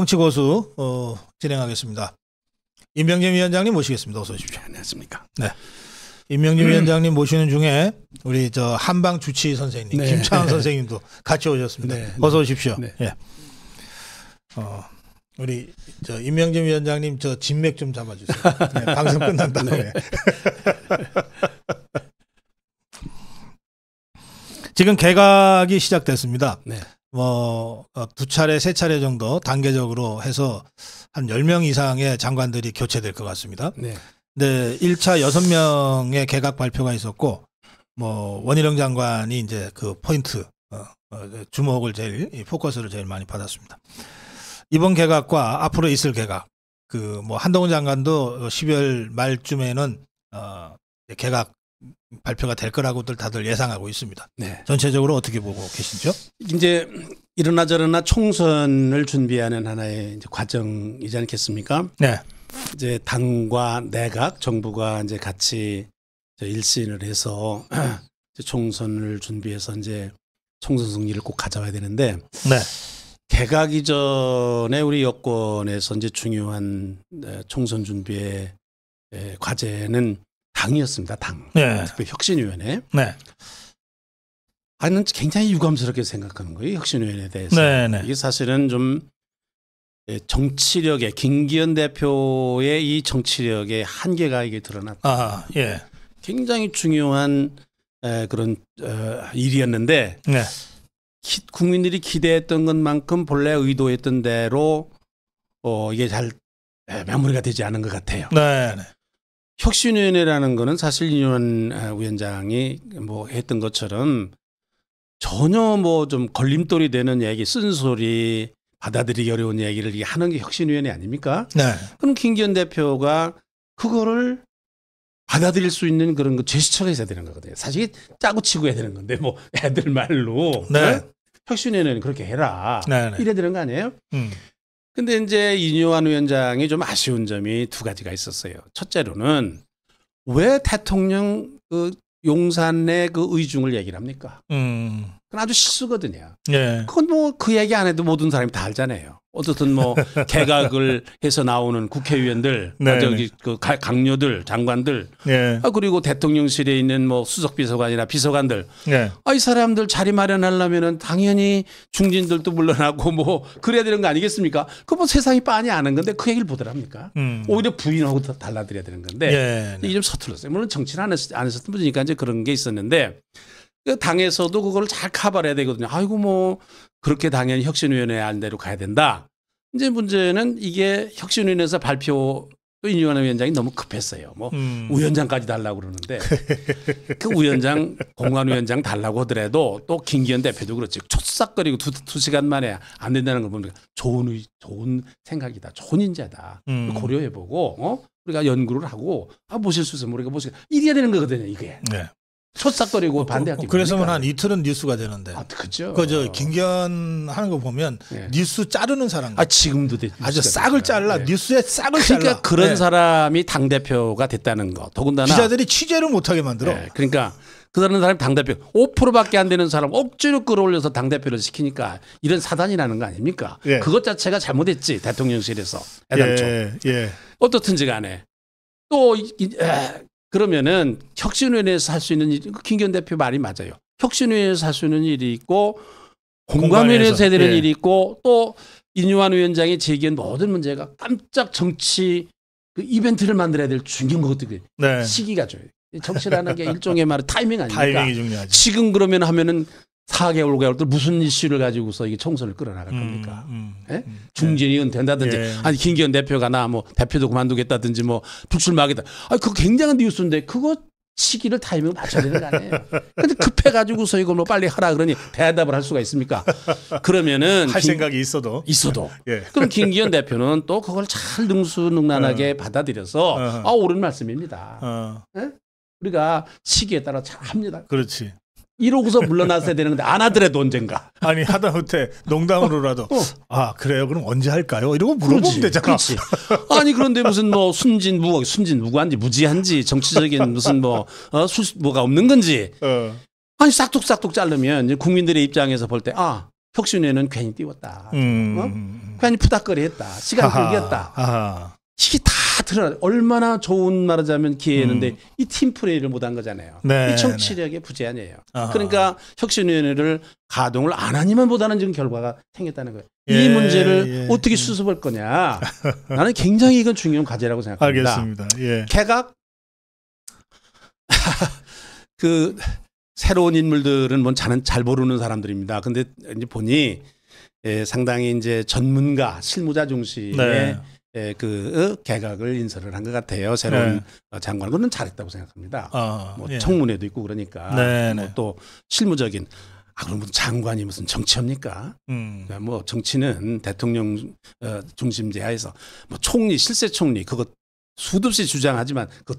정치고수 진행하겠습니다. 임명진 위원장님 모시겠습니다. 어서 오십시오. 안녕하십니까. 네. 임명진 위원장님 모시는 중에 우리 저 한방 주치 선생님, 네. 김창원 선생님도 같이 오셨습니다. 네. 어서 오십시오. 네. 예. 우리 저 임명진 위원장님 저 진맥 좀 잡아주세요. 네, 방송 끝난 다음에. 네. 지금 개각이 시작됐습니다. 네. 두 차례, 세 차례 정도 단계적으로 해서 한 10명 이상의 장관들이 교체될 것 같습니다. 네. 네, 1차 6명의 개각 발표가 있었고, 원희룡 장관이 이제 그 포인트, 주목을 포커스를 제일 많이 받았습니다. 이번 개각과 앞으로 있을 개각, 한동훈 장관도 12월 말쯤에는, 개각 발표가 될 거라고들 다들 예상하고 있습니다. 네. 전체적으로 어떻게 보고 계시죠? 이제 이러나 저러나 총선을 준비하는 하나의 이제 과정이지 않겠습니까? 네. 이제 당과 내각, 정부가 이제 같이 일신을 해서 이제 총선을 준비해서 이제 총선 승리를 꼭 가져와야 되는데, 네. 개각 이전에 우리 여권에서 이제 중요한 총선 준비의 과제는 당이었습니다. 당. 네. 특히 혁신위원회. 네. 나는 굉장히 유감스럽게 생각하는 거예요. 혁신위원회에 대해서. 네, 네. 이게 사실은 좀 정치력의 김기현 대표의 이 정치력의 한계가 이게 드러났다. 아, 예. 굉장히 중요한 그런 일이었는데, 네. 국민들이 기대했던 것만큼 본래 의도했던 대로 이게 잘 마무리가 되지 않은 것 같아요. 네. 네. 혁신위원회라는 거는 사실 이윤환 위원장이 했던 것처럼 전혀 좀 걸림돌이 되는 얘기, 쓴소리, 받아들이기 어려운 얘기를 하는 게 혁신위원회 아닙니까? 네. 그럼 김기현 대표가 그거를 받아들일 수 있는 그런 거 제스처가 있어야 되는 거거든요. 사실 짜고 치고 해야 되는 건데 애들 말로. 네. 혁신위원회는 그렇게 해라. 네. 네. 이래야 되는 거 아니에요? 근데 이제 이윤환 위원장이 좀 아쉬운 점이 두 가지가 있었어요. 첫째로는 왜 대통령 용산의 의중을 얘기를 합니까? 그건 아주 실수거든요. 예. 그건 그 얘기 안 해도 모든 사람이 다 알잖아요. 어쨌든 개각을 해서 나오는 국회의원들, 네. 강요들, 장관들, 예. 그리고 대통령실에 있는 수석 비서관이나 비서관들, 예. 이 사람들 자리 마련하려면은 당연히 중진들도 물러나고 그래야 되는 거 아니겠습니까? 세상이 빤히 아는 건데 그 얘기를 보더랍니까? 오히려 부인하고 달라드려야 되는 건데 예. 이게 좀 서툴렀어요. 물론 정치를 안 했었던 분이니까 이제 그런 게 있었는데, 당에서도 그걸 잘 커버를 해야 되거든요. 아이고 그렇게 당연히 혁신위원회 안대로 가야 된다. 이제 문제는 이게 혁신위원회에서 발표, 또 이윤환 위원장이 너무 급했어요. 위원장까지 달라고 그러는데 그 위원장, 공관위원장 달라고 하더라도 또 김기현 대표도 그렇지. 촉싹거리고 두 시간 만에 안 된다는 걸 보니까 좋은 생각이다. 좋은 인재다. 고려해보고 우리가 연구를 하고 모실 수 있으면 우리가 이래야 되는 거거든요. 이게. 네. 촉싹거리고 반대할게. 그래서만 한 이틀은 뉴스가 되는데. 그죠. 김기현 하는 거 보면 네. 뉴스 자르는 사람. 지금도 아주 싹을 잘라. 네. 뉴스에 싹을 그러니까 잘라. 그런 네. 사람이 당대표가 됐다는 거. 더군다나. 기자들이 취재를 못하게 만들어. 네. 그러니까 그런 사람이 당대표 5%밖에 안 되는 사람 억지로 끌어올려서 당대표를 시키니까 이런 사단이라는 거 아닙니까? 예. 그것 자체가 잘못했지. 대통령실에서. 애당초. 예. 어떻든지 간에. 또 그러면은 혁신위원회에서 할 수 있는 일, 김기현 대표 말이 맞아요. 혁신위원회에서 할 수 있는 일이 있고 공관위원회에서 해야 되는 일이 있고 또 이윤환 위원장이 제기한 모든 문제가 깜짝 정치 이벤트를 만들어야 될 중요한 것들. 네. 시기가 줘요. 정치라는 게 일종의 말은 타이밍 아닙니까? 타이밍이 중요하죠. 지금 그러면 하면은 4개월, 5개월 또 무슨 이슈를 가지고서 이게 총선을 끌어나갈 겁니까? 중진이 은퇴한다든지, 아니 김기현 대표가 대표도 그만두겠다든지 불출마하겠다. 그거 굉장한 뉴스인데 그거 시기를 타이밍을 맞춰야 되는 거 아니에요? 근데 급해가지고서 이거 빨리 하라 그러니 대답을 할 수가 있습니까? 그러면은 할 생각이 있어도. 예. 그럼 김기현 대표는 또 그걸 잘 능수능란하게 받아들여서 옳은 말씀입니다. 우리가 시기에 따라 잘 합니다. 그렇지. 이러고서 물러났어야 되는데 안 하더라도 언젠가. 아니 하다못해 농담으로라도 그래요? 그럼 언제 할까요? 이러고 물어보면 되잖아. 그렇지. 아니 그런데 무슨 순진무구한지 무지한지 정치적인 무슨 뭐가 없는 건지. 아니 싹둑싹둑 자르면 이제 국민들의 입장에서 볼 때 혁신위원회는 괜히 띄웠다. 괜히 푸닥거리했다. 시간 끌기였다. 아하. 이게 다 드러나. 얼마나 좋은 말하자면 기회였는데 이 팀플레이를 못한 거잖아요. 네, 이 정치력의 부재 아니에요. 아하. 그러니까 혁신위원회를 가동을 안 하니만 보다는 지금 결과가 생겼다는 거예요. 예, 이 문제를 예. 어떻게 수습할 거냐. 나는 굉장히 이건 중요한 과제라고 생각합니다. 알겠습니다. 예. 개각 그 새로운 인물들은 뭐 잘 모르는 사람들입니다. 근데 이제 보니 상당히 이제 전문가, 실무자 중심의 네. 그 개각을 인설을 한 것 같아요. 새로운 장관. 그건 잘했다고 생각합니다. 뭐 예. 청문회도 있고 그러니까 네, 뭐 네. 또 실무적인 그럼 무슨 장관이 무슨 정치입니까? 그러니까 뭐 정치는 대통령 중심제하에서 뭐 총리, 실세 총리 그거 수도 없이 주장하지만 그거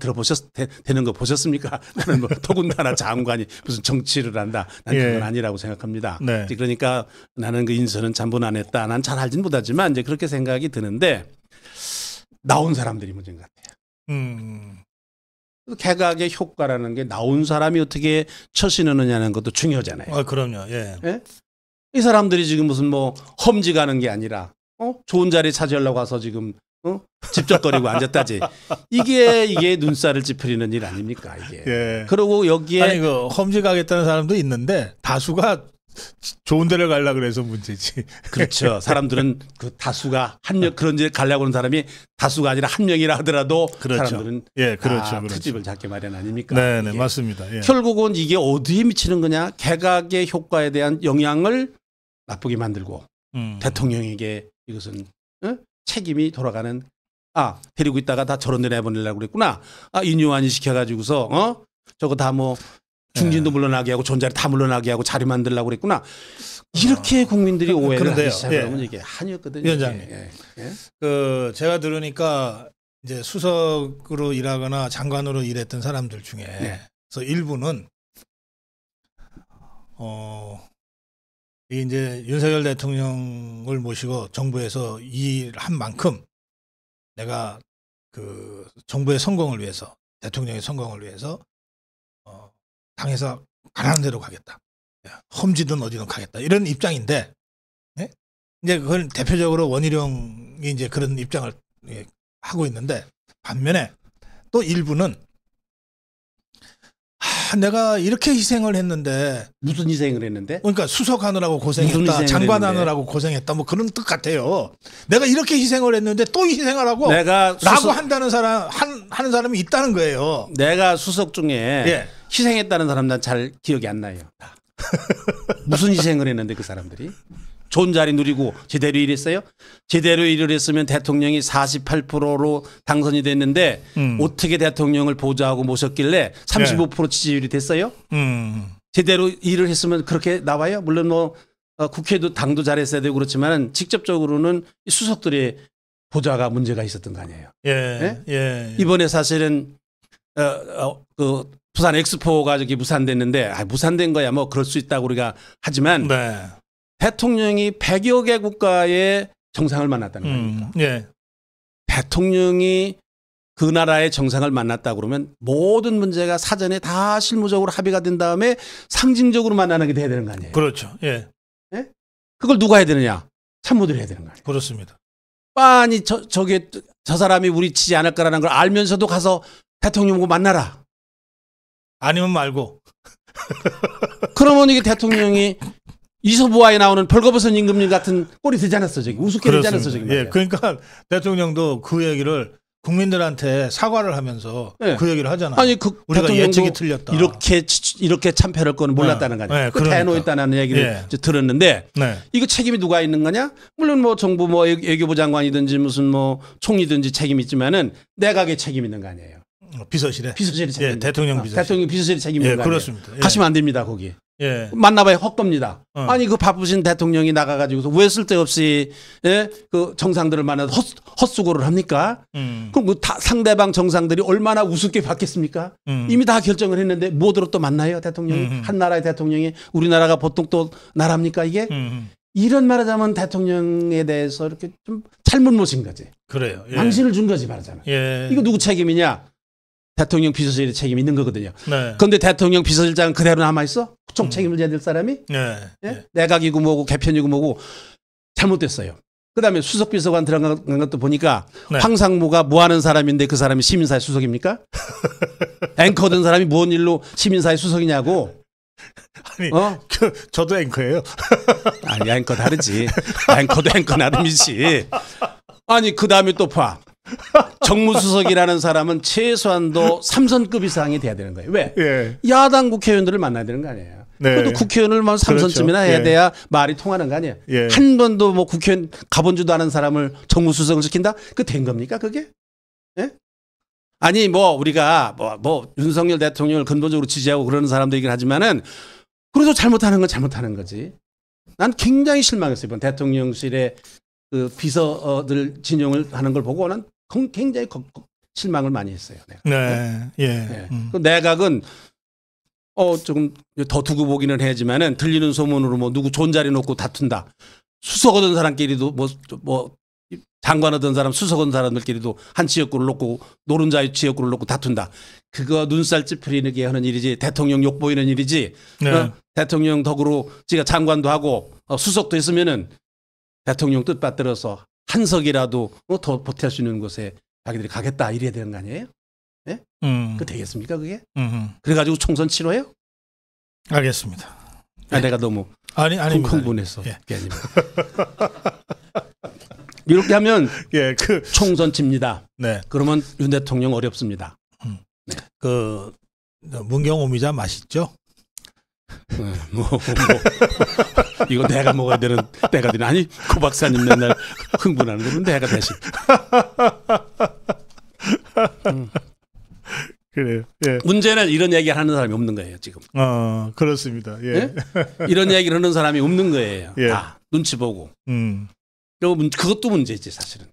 되는 거 보셨습니까? 나는 뭐 더군다나 장관이 무슨 정치를 한다. 난 그건 예. 아니라고 생각합니다. 네. 그러니까 나는 그 인선은 참분 안 했다. 난 잘 알진 못하지만 이제 그렇게 생각이 드는데 나온 사람들이 문제인 것 같아요. 개각의 효과라는 게 나온 사람이 어떻게 처신하느냐는 것도 중요하잖아요. 그럼요. 예. 예? 이 사람들이 지금 무슨 뭐 험지가는 게 아니라 좋은 자리 차지하려고 와서 지금 집적거리고 앉았다지. 이게 눈살을 찌푸리는 일 아닙니까 이게. 예. 그리고 여기에 아니 그 험지 가겠다는 사람도 있는데 다수가 좋은 데를 가려 그래서 문제지. 그렇죠. 사람들은 그 다수가 그런 데 가려고 하는 사람이 다수가 아니라 한 명이라 하더라도 그렇죠. 사람들은 예, 그렇죠. 트집을 잡게 마련 아닙니까? 네, 네, 이게. 맞습니다. 예. 결국은 이게 어디에 미치는 거냐? 개각의 효과에 대한 영향을 나쁘게 만들고 대통령에게 이것은 책임이 돌아가는. 데리고 있다가 다 저런 데 내보내려고 그랬구나. 인유한이 시켜가지고서 저거 다 뭐 중진도 물러나게 하고 존자리 다 물러나게 하고 자리 만들려고 그랬구나. 이렇게 국민들이 오해를 그런데요. 하기 시작하면 이게 한이었거든요. 위원장님. 예. 그 제가 들으니까 이제 수석으로 일하거나 장관으로 일했던 사람들 중에 그래서 일부는 이 이제 윤석열 대통령을 모시고 정부에서 일한 만큼 내가 그 정부의 성공을 위해서 대통령의 성공을 위해서 당에서 가라는 대로 가겠다. 험지든 어디든 가겠다. 이런 입장인데 예? 이제 그걸 대표적으로 원희룡이 이제 그런 입장을 하고 있는데 반면에 또 일부는 내가 이렇게 희생을 했는데 무슨 희생을 했는데? 그러니까 수석하느라고 무슨 고생했다, 희생을 장관하느라고 고생했다, 뭐 그런 뜻 같아요. 내가 이렇게 희생을 했는데 또 희생하라고 라고 한다는 사람 하는 사람이 있다는 거예요. 내가 수석 중에 희생했다는 사람 난 잘 기억이 안 나요. 무슨 희생을 했는데 그 사람들이 좋은 자리 누리고 제대로 일했어요? 제대로 일을 했으면 대통령이 48%로 당선이 됐는데 어떻게 대통령을 보좌하고 모셨길래 35% 지지율이 됐어요? 제대로 일을 했으면 그렇게 나와요? 물론 뭐 국회도 당도 잘했어야 되고 그렇지만 직접적으로는 수석들의 보좌가 문제가 있었던 거 아니에요? 이번에 사실은 그 부산 엑스포가 저기 무산됐는데 무산된 거야 뭐 그럴 수 있다고 우리가 하지만 대통령이 100여 개 국가의 정상을 만났다는 겁니다. 대통령이 그 나라의 정상을 만났다 그러면 모든 문제가 사전에 다 실무적으로 합의가 된 다음에 상징적으로 만나는 게 돼야 되는 거 아니에요? 그렇죠. 그걸 누가 해야 되느냐? 참모들이 해야 되는 거 아니에요? 그렇습니다. 빤히 저 사람이 우리 치지 않을 거라는 걸 알면서도 가서 대통령 보고 만나라. 아니면 말고. 그러면 이게 대통령이 이소부화에 나오는 벌거벗은 임금님 같은 꼴이 되지 않았어, 저기. 우습게 되지 않았어, 저기. 그러니까 대통령도 그 얘기를 국민들한테 사과를 하면서 그 얘기를 하잖아. 아니, 우리가 예측이 틀렸다. 이렇게 참패할 거는 몰랐다는 거 아니에요. 대놓였다는 얘기를 들었는데 이거 책임이 누가 있는 거냐? 물론 뭐 정부 뭐 외교부 장관이든지 무슨 뭐 총리든지 책임이 있지만은 내각의 책임이 있는 거 아니에요. 비서실에 책임. 대통령 비서실. 대통령 비서실에 책임이 있는 거 아니에요. 그렇습니다. 가시면 안 됩니다, 거기. 만나봐야 헛겁니다. 아니 그 바쁘신 대통령이 나가가지고서 왜 쓸데없이 그 정상들을 만나서 헛수고를 합니까? 그럼 그 상대방 정상들이 얼마나 우습게 받겠습니까? 이미 다 결정을 했는데 뭐들어 또 만나요 대통령이? 한 나라의 대통령이 우리나라가 보통 또 나라입니까 이게? 이런 말하자면 대통령에 대해서 이렇게 좀 잘못 모신 거지. 그래요. 망신을 준 거지 말하자면. 이거 누구 책임이냐? 대통령 비서실에 책임이 있는 거거든요. 네. 그런데 대통령 비서실장은 그대로 남아있어? 총 책임을 져야 될 사람이? 네. 예? 내각이고 뭐고 개편이고 뭐고 잘못됐어요. 그다음에 수석비서관 들어간 것도 보니까 네. 황상무가 뭐 하는 사람인데 그 사람이 시민사회 수석입니까? 앵커 든 사람이 뭔 일로 시민사회 수석이냐고. 아니, 저도 앵커예요. 아니, 앵커 다르지. 앵커도 앵커 나름이지. 아니, 그 다음에 또 봐. 정무수석이라는 사람은 최소한도 3선급 이상이 돼야 되는 거예요. 왜? 예. 야당 국회의원들을 만나야 되는 거 아니에요. 네. 그래도 국회의원을 뭐 3선쯤이나 그렇죠. 해야 예. 돼야 말이 통하는 거 아니에요. 예. 한 번도 뭐 국회의원 가본 줄도 아는 사람을 정무수석을 시킨다? 그 된 겁니까, 그게? 예? 아니, 뭐, 우리가 뭐, 윤석열 대통령을 근본적으로 지지하고 그러는 사람도 얘기를 하지만은 그래도 잘못하는 건 잘못하는 거지. 난 굉장히 실망했어요. 이번 대통령실의 그 비서들 진용을 하는 걸 보고는 굉장히 실망을 많이 했어요. 내가. 네. 예. 네. 그 내각은 조금 더 두고 보기는 해야지만은 들리는 소문으로 뭐 누구 존자리 놓고 다툰다. 수석 얻은 사람끼리도 뭐 장관 얻은 사람, 수석 얻은 사람들끼리도 한 지역구를 놓고 노른자 지역구를 놓고 다툰다. 그거 눈살 찌푸리게 하는 일이지 대통령 욕 보이는 일이지. 네. 대통령 덕으로 지가 장관도 하고 수석도 했으면은 대통령 뜻 받들어서 한석이라도 더 보탤 수 있는 곳에 자기들이 가겠다 이래야 되는 거 아니에요? 예? 그 되겠습니까 그게? 그래가지고 총선 치러요? 알겠습니다. 아, 내가 너무 아니 흥분해서. 예. 이렇게 하면 예, 총선 칩니다. 네. 그러면 윤 대통령 어렵습니다. 그 문경 오미자 맛있죠? 이거 내가 먹어야 되는 때가 되나? 아니 고 박사님 맨날 흥분하는 거는 내가 대신. 그래요. 예. 문제는 이런 얘기를 하는 사람이 없는 거예요 지금. 그렇습니다. 예. 예? 이런 얘기를 하는 사람이 없는 거예요. 예. 다 눈치 보고. 그리고 그것도 문제지 사실은.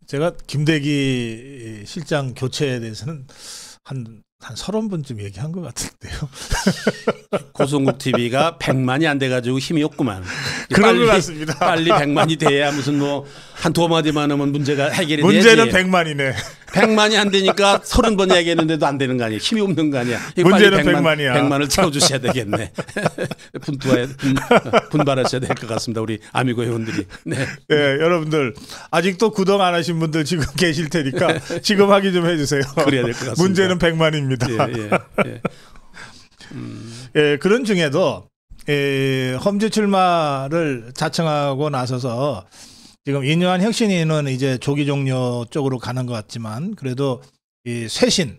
제가 김대기 실장 교체에 대해서는 한 30번쯤 얘기한 것 같은데요. 고성국 TV가 100만이 안 돼가지고 힘이 없구만. 그런 것 같습니다. 빨리 100만이 돼야 무슨 뭐 한 두 마디만 하면 문제가 해결이 되지. 문제는 100만이네. 100만이 안 되니까 30번 얘기했는데도 안 되는 거 아니에요. 힘이 없는 거 아니야. 문제는 100만이야. 100만을 채워주셔야 되겠네. 분발하셔야 될 것 같습니다. 우리 아미고 회원들이. 네. 네, 여러분들 아직도 구독 안 하신 분들 지금 계실 테니까 지금 확인 좀 해주세요. 그래야 될 것 같습니다. 문제는 100만입니다. 예, 그런 중에도 험지 출마를 자청하고 나서서 지금 인요한 혁신위는 이제 조기 종료 쪽으로 가는 것 같지만 그래도 이 쇄신의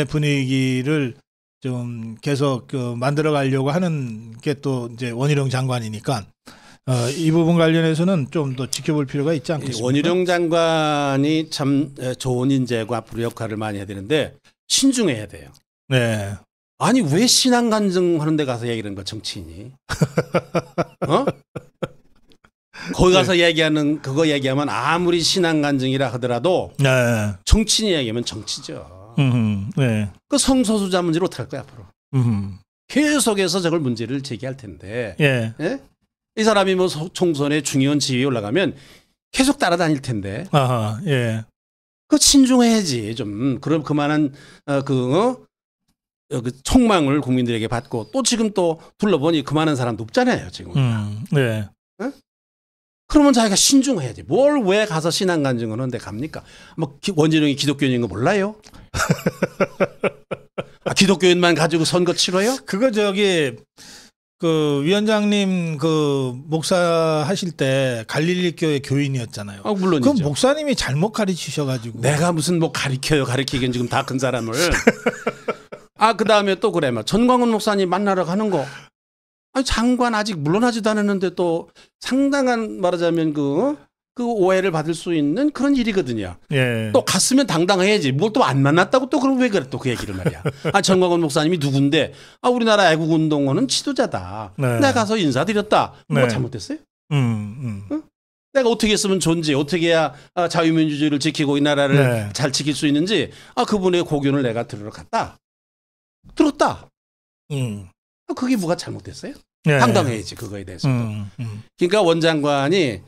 분위기를 좀 계속 만들어 가려고 하는 게 또 이제 원희룡 장관이니까 이 부분 관련해서는 좀 더 지켜볼 필요가 있지 않겠습니까? 원희룡 장관이 참 좋은 인재고 앞으로 역할을 많이 해야 되는데 신중해야 돼요. 네. 아니 왜 신앙 간증하는 데 가서 얘기하는 거야 정치인이? 거기 가서 얘기하는 그거 얘기하면 아무리 신앙 간증이라 하더라도 네. 정치인이 얘기하면 정치죠. 네. 그 성소수자 문제를 어떻게 할 거야 앞으로? 계속해서 저걸 문제를 제기할 텐데. 예. 예? 이 사람이 뭐 총선에 중의원 지위에 올라가면 계속 따라다닐 텐데. 아하. 예. 그 신중해야지 좀. 그럼 그만한 그 총망을 국민들에게 받고 또 지금 또 둘러보니 그만한 사람도 없잖아요 지금. 네. 그러면 자기가 신중해야지. 뭘 왜 가서 신앙 간증을 하는데 갑니까? 뭐 원진영이 기독교인인 거 몰라요? 기독교인만 가지고 선거 치러요? 그거 그 위원장님 그 목사 하실 때 갈릴리 교회 교인이었잖아요. 물론이죠. 그 목사님이 잘못 가르치셔가지고. 내가 무슨 뭐 가르치긴 지금 다 큰 사람을. 그 다음에 또 그래. 전광훈 목사님 만나러 가는 거. 아니, 장관 아직 물러나지도 않았는데 또 상당한 말하자면 그 오해를 받을 수 있는 그런 일이거든요. 예. 또 갔으면 당당해야지. 뭘 또 안 만났다고 또 그럼 왜 그래 또 그 얘기를 말이야. 전광훈 목사님이 누군데 우리나라 애국운동원은 지도자다. 네. 내가 가서 인사드렸다. 뭐 네. 잘못됐어요? 응? 내가 어떻게 했으면 좋은지 어떻게 해야 자유민주주의를 지키고 이 나라를 네. 잘 지킬 수 있는지 그분의 고견을 내가 들으러 갔다. 들었다. 그게 뭐가 잘못됐어요? 네. 당당해야지 그거에 대해서. 그러니까 원장관이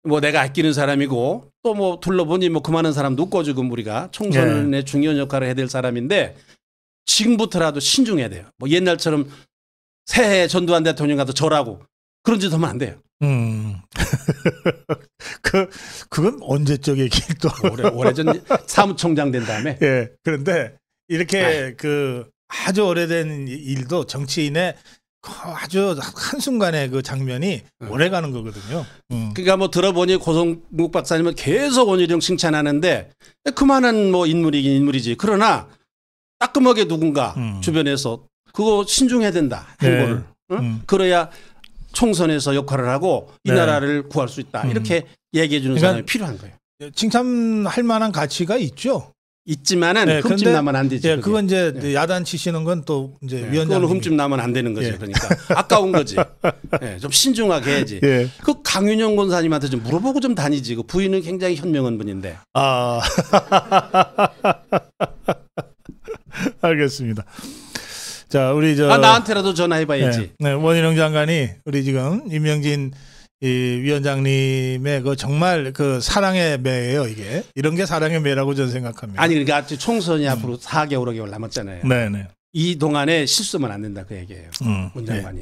뭐 내가 아끼는 사람이고 또 뭐 둘러보니 뭐 그 많은 사람도 없고 지금 우리가 총선의 중요한 역할을 해야 될 사람인데 지금부터라도 신중해야 돼요. 뭐 옛날처럼 새해 전두환 대통령 가서 절하고 그런 짓 하면 안 돼요. 그건 언제적 얘기 또 오래전 사무총장 된 다음에. 예. 그런데 이렇게 그 아주 오래된 일도 정치인의 아주 한순간의 그 장면이 오래 가는 거거든요. 그러니까 뭐 들어보니 고성국 박사님은 계속 원희룡 칭찬하는데 그만한 뭐 인물이긴 인물이지. 그러나 따끔하게 누군가 주변에서 그거 신중해야 된다. 행보를. 그래야 총선에서 역할을 하고 이 나라를 구할 수 있다. 이렇게 얘기해 주는 사람이 필요한 거예요. 칭찬할 만한 가치가 있죠. 있지만은 흠집 나면 안 되지. 예, 그건 이제 야단 치시는 건 또 이제 위원장님. 그건 흠집 나면 안 되는 거죠. 그러니까 아까운 거지. 좀 신중하게 해야지. 그 강윤영 권사님한테 좀 물어보고 좀 다니지. 그 부인은 굉장히 현명한 분인데. 알겠습니다. 자, 우리 나한테라도 전화해봐야지. 원희룡 장관이 우리 지금 임명진 이 위원장님의 그 정말 그 사랑의 매예요, 이게. 이런 게 사랑의 매라고 저는 생각합니다. 아니 그러니까 총선이 앞으로 4개월 5개월 남았잖아요. 네네. 이 동안에 실수하면 안 된다 그 얘기예요. 문 장관이.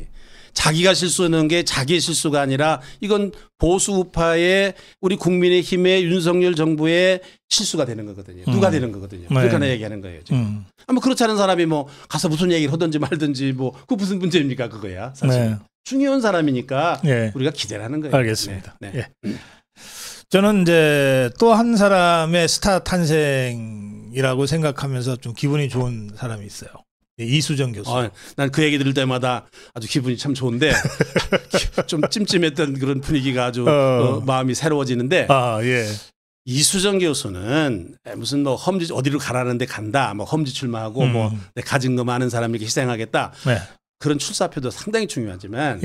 자기가 실수하는 게 자기의 실수가 아니라 이건 보수 우파의 우리 국민의힘의 윤석열 정부의 실수가 되는 거거든요. 누가 되는 거거든요. 그렇게 하나 얘기하는 거예요. 지금. 뭐 그렇지 않은 사람이 뭐 가서 무슨 얘기를 하든지 말든지 뭐 그 무슨 문제입니까 그거야 사실. 중요한 사람이니까 우리가 기대를 하는 거예요. 알겠습니다. 저는 이제 또 한 사람의 스타 탄생이라고 생각하면서 좀 기분이 좋은 사람이 있어요. 이수정 교수. 난 그 얘기 들을 때마다 아주 기분이 참 좋은데 좀 찜찜했던 그런 분위기가 아주 마음이 새로워지는데 이수정 교수는 무슨 뭐 험지 어디로 가라는데 간다, 뭐 험지 출마하고 뭐 내 가진 거 많은 사람에게 희생하겠다. 그런 출사표도 상당히 중요하지만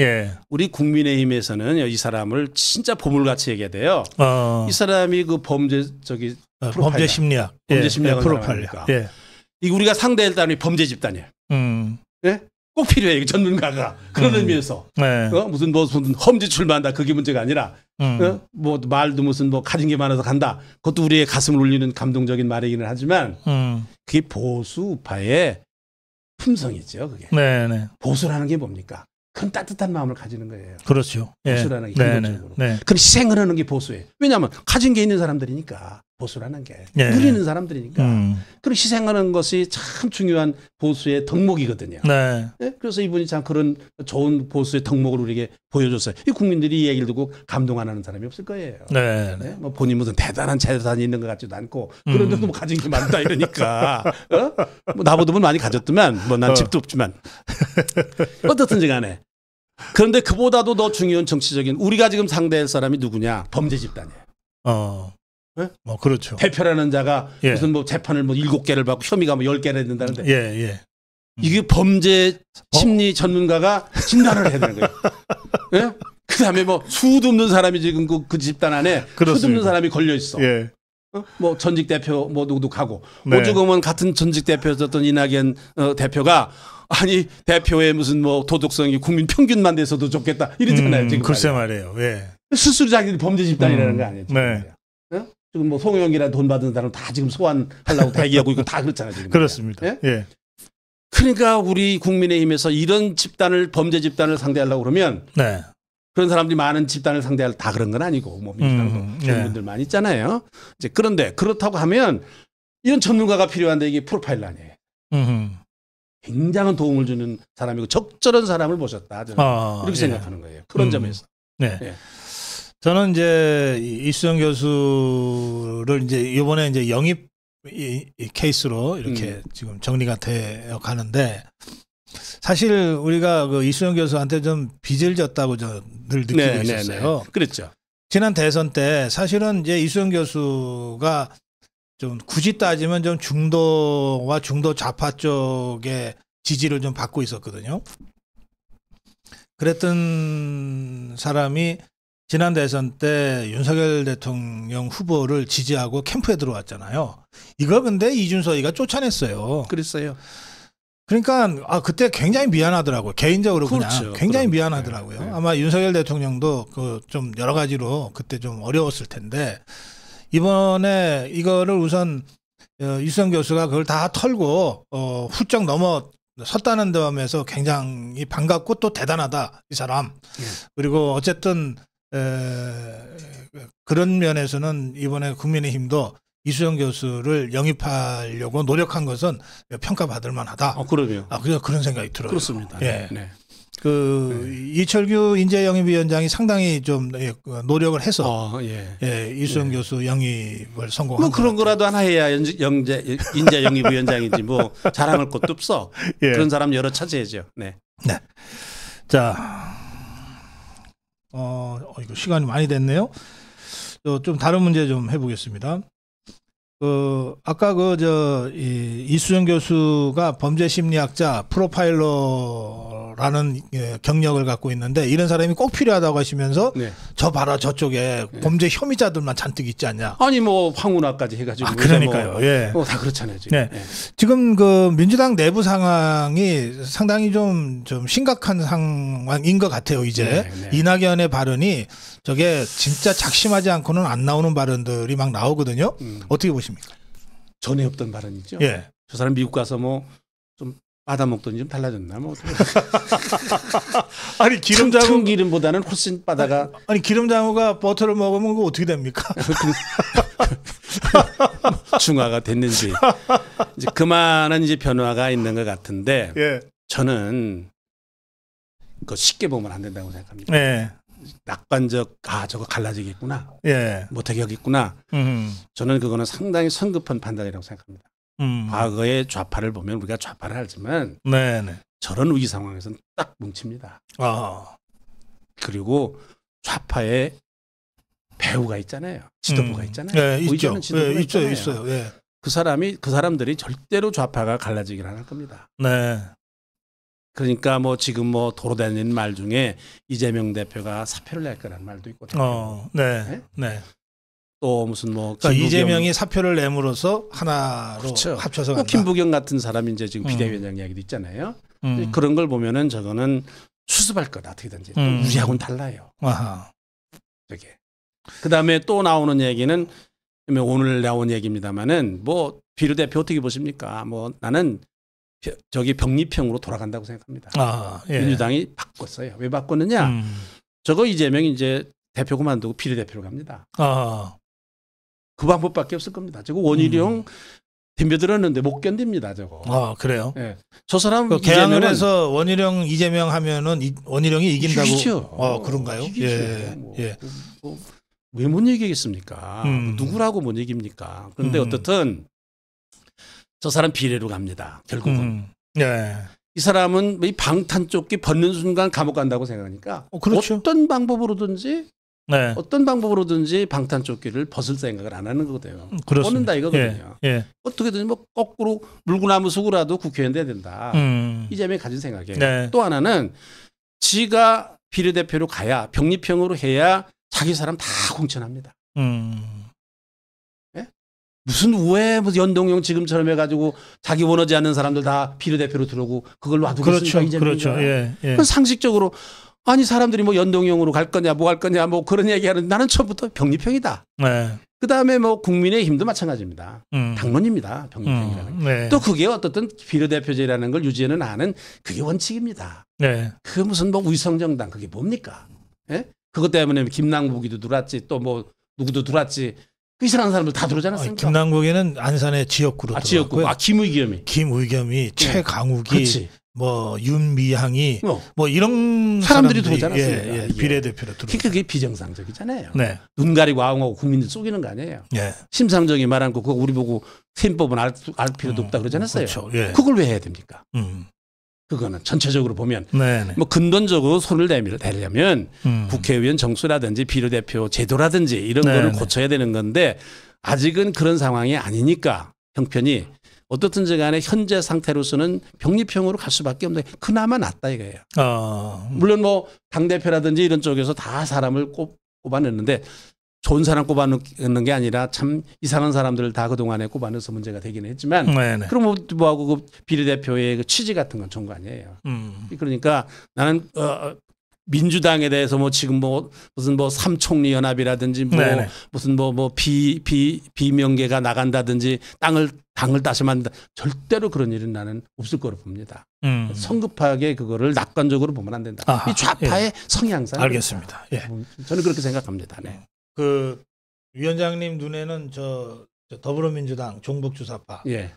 우리 국민의힘에서는 이 사람을 진짜 보물같이 얘기해야 돼요. 이 사람이 그 범죄 범죄 심리학, 범죄 심리학을 프로파일러. 이 우리가 상대할 사람이 범죄 집단이에요. 꼭 필요해 이 전문가가 그런 의미에서 무슨 험지 출마한다 그게 문제가 아니라 뭐 말도 무슨 뭐 가진 게 많아서 간다 그것도 우리의 가슴을 울리는 감동적인 말이기는 하지만 그게 보수 우파의 품성이죠. 그게 보수라는 게 뭡니까? 큰 따뜻한 마음을 가지는 거예요. 그렇죠. 보수라는 게 기본적으로. 그럼 희생을 하는 게 보수예요. 왜냐하면 가진 게 있는 사람들이니까 보수라는 게 누리는 사람들이니까 그런 희생하는 것이 참 중요한 보수의 덕목이거든요. 그래서 이분이 참 그런 좋은 보수의 덕목을 우리에게 보여줬어요. 이 국민들이 이 얘기를 듣고 감동 안 하는 사람이 없을 거예요. 뭐 본인 무슨 대단한 재산이 있는 것 같지도 않고 그런데도 뭐 가진 게 많다 이러니까 뭐 나보다 많이 가졌더만 뭐 난 집도 없지만 어떻든지 간에 그런데 그보다도 더 중요한 정치적인 우리가 지금 상대할 사람이 누구냐 범죄 집단이에요. 뭐 그렇죠. 대표라는 자가 무슨 뭐 재판을 뭐 7개를 받고 혐의가 뭐 10개를 된다는데 이게 범죄 심리 전문가가 진단을 해야 되는 거예요. 그다음에 뭐 수도 없는 사람이 지금 그 집단 안에 수도 없는 사람이 걸려 있어. 뭐 전직 대표 뭐 누구도 가고 오죽하면 같은 전직 대표였던 이낙연 대표가 아니 대표의 무슨 뭐 도덕성이 국민 평균만 돼서도 좋겠다 이러잖아요. 지금 글쎄 말이에요. 스스로 자기들이 범죄 집단이라는 거 아니에요. 지금 뭐 송영이라 돈 받은 사람 다 지금 소환하려고 대기하고 있고 다 그렇잖아요. 지금. 그렇습니다. 그러니까 우리 국민의힘에서 이런 집단을 범죄 집단을 상대하려고 그러면 그런 사람들이 많은 집단을 상대할 다 그런 건 아니고 뭐 민주당도 그런 분들 많이 있잖아요. 이제 그런데 그렇다고 하면 이런 전문가가 필요한데 이게 프로파일러 아니에요. 굉장한 도움을 주는 사람이고 적절한 사람을 모셨다. 저는 이렇게 생각하는 거예요. 그런 점에서. 저는 이제 이수정 교수를 이제 이번에 이제 영입 이 케이스로 이렇게 지금 정리가 되어 가는데 사실 우리가 그 이수정 교수한테 좀 빚을 졌다고 늘 느끼고 있었어요. 그랬죠. 지난 대선 때 사실은 이제 이수정 교수가 좀 굳이 따지면 좀 중도와 중도 좌파 쪽의 지지를 좀 받고 있었거든요. 그랬던 사람이 지난 대선 때 윤석열 대통령 후보를 지지하고 캠프에 들어왔잖아요. 이거 근데 이준석이가 쫓아냈어요. 그랬어요. 그러니까 그때 굉장히 미안하더라고요. 개인적으로 그냥 굉장히 미안하더라고요. 아마 윤석열 대통령도 그 좀 여러 가지로 그때 좀 어려웠을 텐데 이번에 이거를 우선 이수영 교수가 그걸 다 털고 훌쩍 넘어 섰다는 점에서 굉장히 반갑고 또 대단하다 이 사람. 그리고 어쨌든 그런 면에서는 이번에 국민의힘도 이수영 교수를 영입하려고 노력한 것은 평가받을 만하다. 그러게요. 그런 생각이 들어요. 그렇습니다. 예. 네. 이철규 인재영입위원장이 상당히 좀 노력을 해서 예. 이수영 교수 영입을 성공한 뭐 그런 거라도 하나 해야 인재 영입위원장이지 뭐 자랑할 것도 없어. 예. 그런 사람 여러 찾아야죠. 네. 네. 자, 이거 시간이 많이 됐네요. 좀 다른 문제 좀 해보겠습니다. 아까 이수영 교수가 범죄 심리학자 프로파일러라는 경력을 갖고 있는데 이런 사람이 꼭 필요하다고 하시면서 네. 저 봐라 저쪽에 범죄 혐의자들만 잔뜩 있지 않냐. 아니 뭐 황운하까지 해가지고. 그러니까요. 예. 다 그렇잖아요 지금. 네. 지금 그 민주당 내부 상황이 상당히 좀 심각한 상황인 것 같아요. 이제 이낙연의 발언이 저게 진짜 작심하지 않고는 안 나오는 발언들이 막 나오거든요. 어떻게 보십니까? 전에 없던 발언이죠. 예. 저 사람 미국 가서 뭐 좀 받아먹더니 좀 달라졌나 뭐. 아니 기름장어 참기름보다는 훨씬 바다가. 아니 기름장어가 버터를 먹으면 그거 어떻게 됩니까? 중화가 됐는지 이제 그만한 이제 변화가 있는 것 같은데 예. 저는 그 쉽게 보면 안 된다고 생각합니다. 예. 낙관적 저거 갈라지겠구나. 예. 못하게 하겠구나. 저는 그거는 상당히 성급한 판단이라고 생각합니다. 과거의 좌파를 보면 우리가 좌파를 알지만 네네. 저런 위기 상황에서는 딱 뭉칩니다. 그리고 좌파의 배우가 있잖아요. 지도부가 있잖아요. 네, 있죠. 지도부가 있어요. 예. 그 사람들이 절대로 좌파가 갈라지기를 안 할 겁니다. 네. 그러니까 뭐 지금 뭐 도로다니는 말 중에 이재명 대표가 사표를 낼 거라는 말도 있거든요. 네. 또 무슨 뭐 그러니까 이재명이 사표를 내므로써 하나로 그렇죠. 합쳐서 뭐 간다. 김부겸 같은 사람이 이제 지금 비대위원장 이야기도 있잖아요. 그런 걸 보면은 저거는 수습할 거다 어떻게든지. 우리하고는 달라요. 저게. 그다음에 또 나오는 얘기는 오늘 나온 얘기입니다만은 뭐 비례대표 어떻게 보십니까? 뭐 나는 저기 병립형으로 돌아간다고 생각합니다. 예. 민주당이 바꿨어요. 왜 바꿨느냐? 저거 이재명이 이제 대표 그만두고 비례대표로 갑니다. 그 방법밖에 없을 겁니다. 저거 원희룡 덤벼들었는데 못 견딥니다. 저거. 그래요? 네. 저 사람 개항을 해서 원희룡 이재명 하면은 원희룡이 이긴다고. 이기죠. 그런가요? 이기죠. 예. 예. 왜 못 이기겠습니까? 누구라고 못 이깁니까? 그런데 어떻든 저 사람 비례로 갑니다. 결국은. 예. 이 사람은 이 방탄조끼 벗는 순간 감옥 간다고 생각하니까 그렇죠. 어떤 방법으로든지 방탄조끼를 벗을 생각을 안 하는 거거든요. 벗는다 이거거든요. 어떻게든 뭐 거꾸로 물구나무 서고라도 국회의원 돼야 된다. 이재명이 가진 생각이에요. 네. 또 하나는 지가 비례대표로 가야 병립형으로 해야 자기 사람 다 공천합니다. 무슨 왜 연동형 지금처럼 해가지고 자기 원하지 않는 사람들 다 비례대표로 들어오고 그걸 놔두겠습니까? 그렇죠. 그건 상식적으로 아니 사람들이 뭐 연동형으로 갈 거냐 뭐 할 거냐 뭐 그런 얘기하는 나는 처음부터 병립형이다. 그다음에 뭐 국민의힘도 마찬가지입니다. 당론입니다. 병립형이라는 게. 또 그게 어떻든 비례대표제라는 걸 유지는 하는 그게 원칙입니다. 그 무슨 뭐 위성정당 그게 뭡니까? 예? 그것 때문에 김남국이도 들어왔지 또 뭐 누구도 들어왔지. 그 이상한 사람들 다 들어오지 않았습니까? 김남국에는 안산의 지역구로 들어왔고요. 김의겸이 최강욱이 그렇지. 뭐 윤미향이 뭐 이런 사람들이 들어오지 않았습니까? 비례대표로 들어오고. 그게 비정상적이잖아요. 눈 가리고 아웅하고 국민들 속이는 거 아니에요. 심상정이 말한 거 그거 우리 보고 셈법은 알 필요도 없다 그러지 않았어요. 그렇죠. 그걸 왜 해야 됩니까? 그거는 전체적으로 보면 뭐 근본적으로 손을 대려면 국회의원 정수라든지 비례대표 제도라든지 이런 거를 고쳐야 되는 건데 아직은 그런 상황이 아니니까 형편이 어떻든지 간에 현재 상태로서는 병립형으로 갈 수밖에 없는데 그나마 낫다 이거예요. 물론 뭐 당대표라든지 이런 쪽에서 다 사람을 꼽아냈는데 좋은 사람 꼽아넣는 게 아니라 참 이상한 사람들을 다 그동안에 꼽아넣어서 문제가 되긴 했지만 그럼 뭐하고 그 비례대표의 그 취지 같은 건 좋은 거 아니에요. 그러니까 나는 민주당에 대해서 뭐 지금 뭐 무슨 뭐 삼총리 연합이라든지 뭐 네네. 무슨 뭐 비명계가 나간다든지 당을 다시 만든다. 절대로 그런 일은 나는 없을 거로 봅니다. 성급하게 그거를 낙관적으로 보면 안 된다. 아하, 이 좌파의 성향상. 알겠습니다. 예. 저는 그렇게 생각합니다. 네. 그 위원장님 눈에는 저 더불어민주당 종북주사파 예.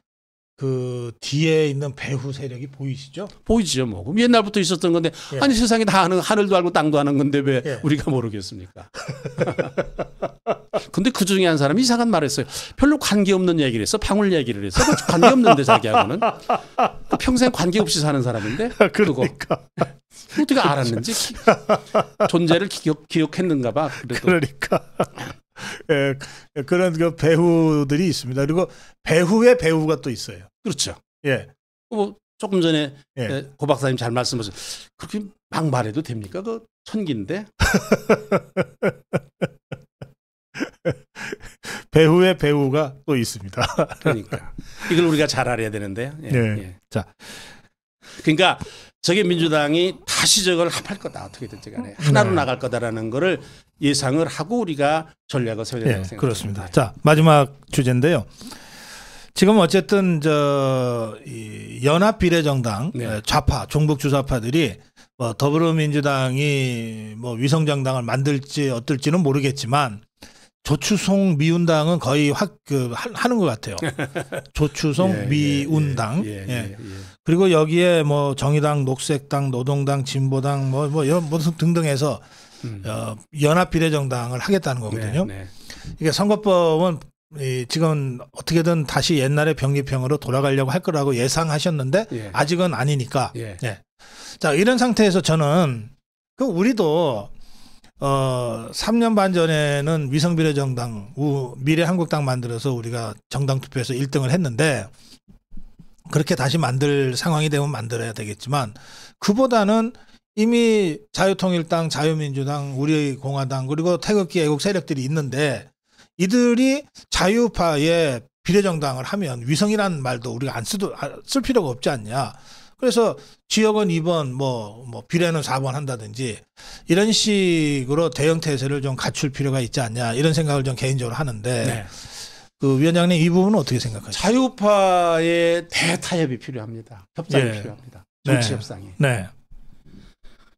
그 뒤에 있는 배후 세력이 보이시죠? 보이죠, 뭐. 그럼 옛날부터 있었던 건데, 예. 아니 세상에 다 아는 하늘도 알고 땅도 아는 건데 왜 예. 우리가 모르겠습니까? 근데 그 중에 한 사람이 이상한 말을 했어요. 별로 관계없는 얘기를 했어. 방울 얘기를 했어. 관계없는데 자기하고는. 평생 관계없이 사는 사람인데. 그러니까. 어떻게 알았는지 존재를 기억했는가 봐. 그래도. 그러니까. 예, 그런 그 배후들이 있습니다. 그리고 배후의 배후가 또 있어요. 그렇죠. 예. 뭐 조금 전에 예. 고 박사님 잘 말씀하셨어요. 그렇게 막 말해도 됩니까? 그 천기인데. 배후의 배후가 또 있습니다. 그러니까 이걸 우리가 잘 알아야 되는데요. 예, 네. 예. 자, 그러니까 저게 민주당이 다시 저걸 합할 거다 어떻게든지 간에 하나로 네. 나갈 거다라는 거를 예상을 하고 우리가 전략을 세워야 된다고 예, 생각합니다. 그렇습니다. 자, 마지막 주제인데요. 지금 어쨌든 이 연합비례정당 네. 좌파 종북 주사파들이 뭐 더불어민주당이 뭐 위성정당을 만들지 어떨지는 모르겠지만 조추송 미운당은 거의 하는 것 같아요. 조추송 예, 미운당. 예, 예, 예. 예, 예. 그리고 여기에 뭐 정의당, 녹색당, 노동당, 진보당 뭐 무슨 등등해서 연합비례정당을 하겠다는 거거든요. 네, 네. 이게 선거법은 지금 어떻게든 다시 옛날의 병립형으로 돌아가려고 할 거라고 예상하셨는데 예. 아직은 아니니까. 예. 네. 자, 이런 상태에서 저는 우리도 3년 반 전에는 위성비례정당, 미래한국당 만들어서 우리가 정당 투표에서 1등을 했는데 그렇게 다시 만들 상황이 되면 만들어야 되겠지만 그보다는 이미 자유통일당, 자유민주당, 우리공화당 그리고 태극기 애국 세력들이 있는데 이들이 자유파의 비례정당을 하면 위성이라는 말도 우리가 쓸 필요가 없지 않냐. 그래서 지역은 2번 뭐 비례는 4번 한다든지 이런 식으로 대형 태세를 좀 갖출 필요가 있지 않냐 이런 생각을 좀 개인적으로 하는데 네. 그 위원장님 이 부분은 어떻게 생각하세요? 자유파의 대타협이 필요합니다. 협상이 예. 필요합니다. 정치 네. 협상이. 네.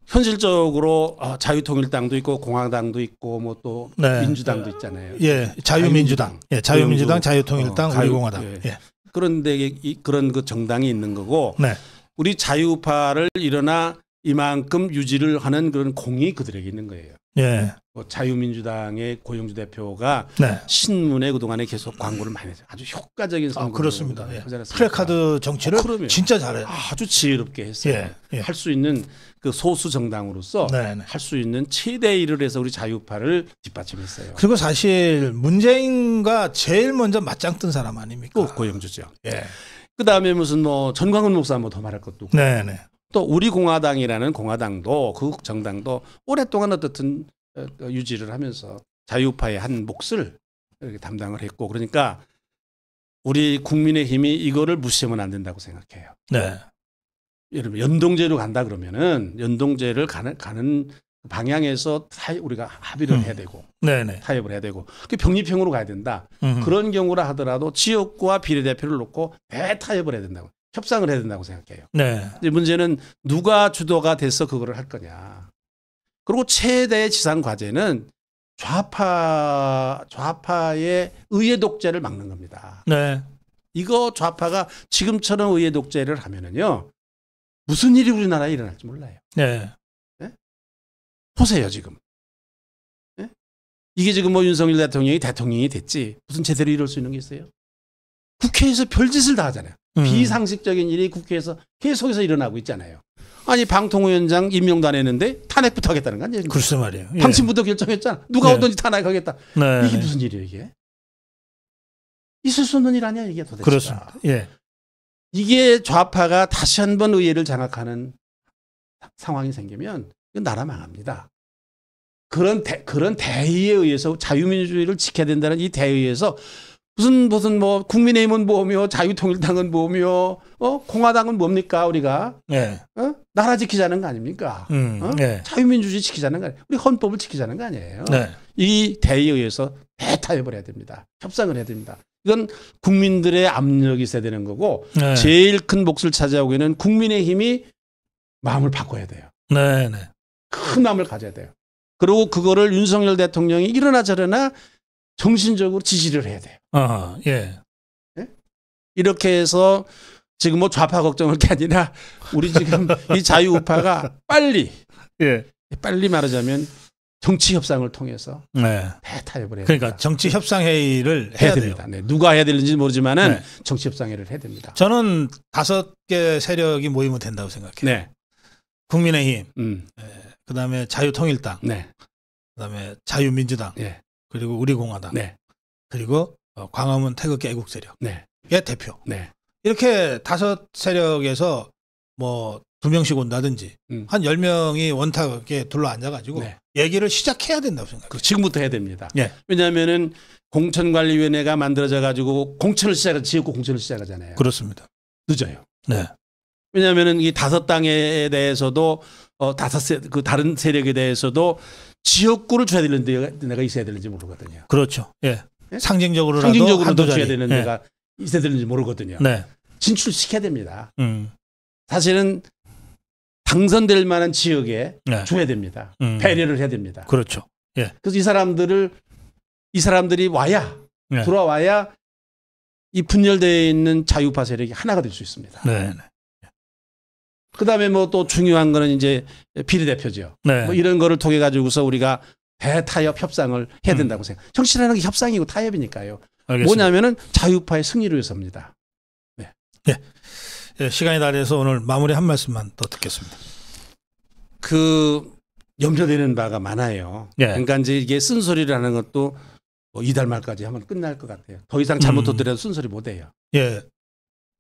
현실적으로 자유통일당도 있고 공화당도 있고 뭐 또 네. 민주당도 있잖아요. 예, 자유민주당, 예, 자유민주당, 고영주, 자유통일당, 우리공화당. 예. 예. 그런데 그런 그 정당이 있는 거고 네. 우리 자유파를 일어나 이만큼 유지를 하는 그런 공이 그들에게 있는 거예요. 예. 뭐 자유민주당의 고영주 대표가 네. 신문에 그동안에 계속 광고를 많이 했어요. 아주 효과적인 선거. 그렇습니다. 예. 프레카드 정치를 그럼요. 진짜 잘해요. 아주 지혜롭게 했어요. 예. 예. 할 수 있는 그 소수 정당으로서 네, 네. 할 수 있는 최대 일을 해서 우리 자유파를 뒷받침했어요. 그리고 사실 문재인과 제일 먼저 맞짱 뜬 사람 아닙니까? 또 고영주죠. 예. 그 다음에 무슨 뭐 전광훈 목사 뭐 더 말할 것도 없고. 네, 네. 또 우리공화당이라는 공화당도 그 정당도 오랫동안 어떻든 유지를 하면서 자유파의 한 몫을 이렇게 담당을 했고 그러니까 우리 국민의힘이 이거를 무시하면 안 된다고 생각해요. 네. 예를 들면 연동제로 간다 그러면은 연동제를 가는 방향에서 우리가 합의를 해야 되고 네, 네. 타협을 해야 되고 그 병립형으로 가야 된다. 그런 경우라 하더라도 지역구와 비례대표를 놓고 대타협을 해야 된다고 협상을 해야 된다고 생각해요. 네. 이제 문제는 누가 주도가 돼서 그거를 할 거냐. 그리고 최대의 지상 과제는 좌파의 의회 독재를 막는 겁니다. 네. 이거 좌파가 지금처럼 의회 독재를 하면은요 무슨 일이 우리나라에 일어날지 몰라요. 네. 보세요 지금. 네? 이게 지금 뭐 윤석열 대통령이 됐지 무슨 제대로 이럴 수 있는 게 있어요? 국회에서 별짓을 다 하잖아요. 비상식적인 일이 국회에서 계속해서 일어나고 있잖아요. 아니 방통위원장 임명도 안 했는데 탄핵부터 하겠다는 거 아니에요? 글쎄 말이에요. 예. 당신부터 결정했잖아. 누가 네. 오든지 탄핵하겠다. 네. 이게 무슨 일이에요 이게? 있을 수 없는 일 아니야 이게 도대체. 그렇습니다. 예. 이게 좌파가 다시 한번 의회를 장악하는 상황이 생기면 이건 나라 망합니다. 그런 대의에 의해서 자유민주주의를 지켜야 된다는 이 대의에서 무슨 뭐 국민의힘은 뭐며 자유통일당은 뭐며 공화당은 뭡니까 우리가 네. 나라 지키자는 거 아닙니까? 네. 자유민주주의 지키자는 거 아니에요. 우리 헌법을 지키자는 거 아니에요. 네. 이 대의에 의해서 대타협을 해야 됩니다. 협상을 해야 됩니다. 이건 국민들의 압력이 있어야 되는 거고 네. 제일 큰 몫을 차지하기에는 국민의힘이 마음을 바꿔야 돼요. 네. 네. 큰 마음을 가져야 돼요. 그리고 그거를 윤석열 대통령이 이러나 저러나 정신적으로 지지를 해야 돼요. 예. 네? 이렇게 해서 지금 뭐 좌파 걱정할 게 아니라 우리 지금 이 자유우파가 빨리 말하자면 정치 협상을 통해서 네. 대타협을 해야 그러니까 됩니다. 정치 협상 회의를 해야 됩니다. 돼요. 네. 누가 해야 되는지 모르지만은 네. 정치 협상 회의를 해야 됩니다. 저는 5개 세력이 모이면 된다고 생각해요. 네. 국민의힘, 그다음에 자유통일당, 네. 그다음에 자유민주당, 네. 그리고 우리공화당, 네. 그리고 광화문 태극기 애국 세력의 네. 대표. 네. 이렇게 5 세력에서 뭐 2명씩 온다든지 한 10명이 원탁에 둘러앉아가지고 네. 얘기를 시작해야 된다고 생각해요. 지금부터 해야 됩니다. 네. 왜냐하면은 공천관리위원회가 만들어져 가지고 지역구 공천을 시작하잖아요. 그렇습니다. 늦어요. 네. 왜냐하면은 이 5당에 대해서도 다른 세력에 대해서도 지역구를 줘야 되는 데가 있어야 되는지 모르거든요. 그렇죠. 예. 네? 상징적으로라도 한두 줘야 자리. 되는 데가 있어야 되는지 모르거든요. 네. 진출시켜야 됩니다. 사실은 당선될 만한 지역에 네. 줘야 됩니다. 배려를 해야 됩니다. 그렇죠. 예. 그래서 이 사람들이 와야 네. 돌아와야 이 분열되어 있는 자유파 세력이 하나가 될 수 있습니다. 네. 그다음에 뭐 또 중요한 거는 이제 비례대표죠. 네. 뭐 이런 거를 통해 가지고서 우리가 대타협 협상을 해야 된다고 생각. 정치라는 게 협상이고 타협이니까요. 알겠습니다. 뭐냐면은 자유파의 승리를 위해서입니다. 네. 네. 예, 시간이 다 돼서 오늘 마무리 한 말씀만 더 듣겠습니다. 염려되는 바가 많아요. 예. 그러니까 이제 이게 쓴소리라는 것도 뭐 이달 말까지 하면 끝날 것 같아요. 더 이상 잘못하더라도 쓴소리 못 해요. 예.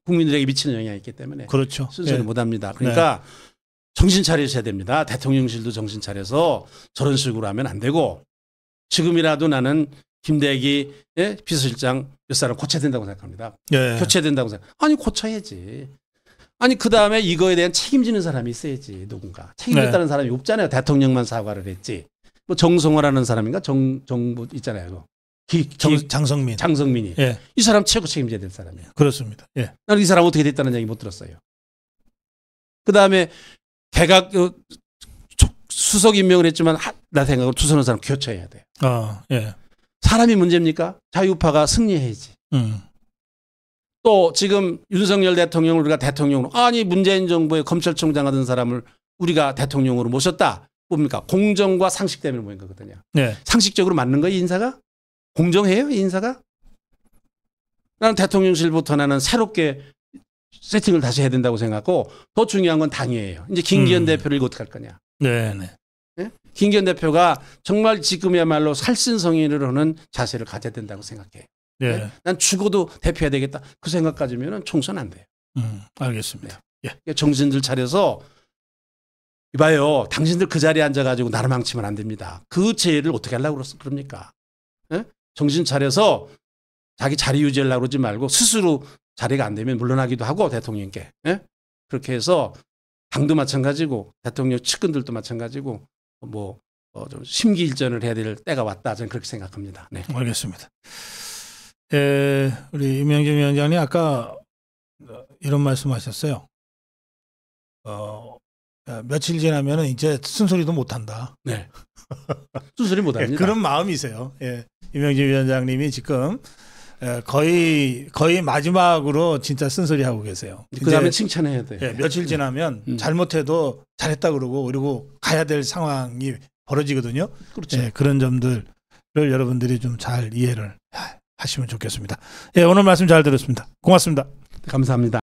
국민들에게 미치는 영향이 있기 때문에 그렇죠. 쓴소리 예. 못 합니다. 그러니까 정신 차리셔야 됩니다. 대통령실도 정신 차려서 저런 식으로 하면 안 되고 지금이라도 나는 김대기 비서실장 몇 사람 고쳐야 된다고 생각합니다. 예. 교체해야 된다고 생각. 아니 고쳐야지. 아니 그다음에 이거에 대한 책임지는 사람이 있어야지. 누군가 책임졌다는 사람이 없잖아요. 대통령만 사과를 했지. 뭐 정성호라는 사람인가 정부 있잖아요. 장성민이. 예. 이 사람 최고 책임져야 될 사람이에요. 그렇습니다. 예. 나는 이 사람 어떻게 됐다는 얘기 못 들었어요. 그다음에 개각 수석 임명을 했지만 나 생각으로 투선한 사람 교체해야 돼요. 예. 사람이 문제입니까? 자유파가 승리해야지. 또 지금 윤석열 대통령을 우리가 대통령으로 아니 문재인 정부의 검찰총장 하던 사람을 우리가 대통령으로 모셨다. 뭡니까? 공정과 상식 때문에 모인 거거든요. 네. 상식적으로 맞는 거예요, 이 인사가? 공정해요, 이 인사가? 나는 대통령실부터 나는 새롭게 세팅을 다시 해야 된다고 생각하고 더 중요한 건 당이에요. 이제 김기현 대표를 이거 어떻게 할 거냐. 네. 네? 김기현 대표가 정말 지금이야말로 살신성의를 하는 자세를 가져야 된다고 생각해요. 네. 네? 난 죽어도 대표해야 되겠다. 그 생각 가지면 총선 안 돼요. 알겠습니다. 네. 예. 정신들 차려서 이봐요. 당신들 그 자리에 앉아가지고 나를 망치면 안 됩니다. 그 죄를 어떻게 하려고 그럽니까? 네? 정신 차려서 자기 자리 유지하려고 그러지 말고 스스로 자리가 안 되면 물러나기도 하고 대통령께. 네? 그렇게 해서 당도 마찬가지고 대통령 측근들도 마찬가지고 좀 심기일전을 해야 될 때가 왔다. 저는 그렇게 생각합니다. 네. 알겠습니다. 우리 임명진 위원장님 아까 이런 말씀하셨어요. 며칠 지나면은 이제 쓴소리도 못 한다. 네. 쓴소리 못 합니다. 그런 마음이세요. 예. 임명진 위원장님이 지금 거의 마지막으로 진짜 쓴소리 하고 계세요. 그다음에 칭찬해야 돼. 예, 며칠 지나면 잘못해도 잘했다 그러고 가야 될 상황이 벌어지거든요. 그렇죠. 예, 그런 점들을 여러분들이 좀 잘 이해를 하시면 좋겠습니다. 예, 오늘 말씀 잘 들었습니다. 고맙습니다. 감사합니다.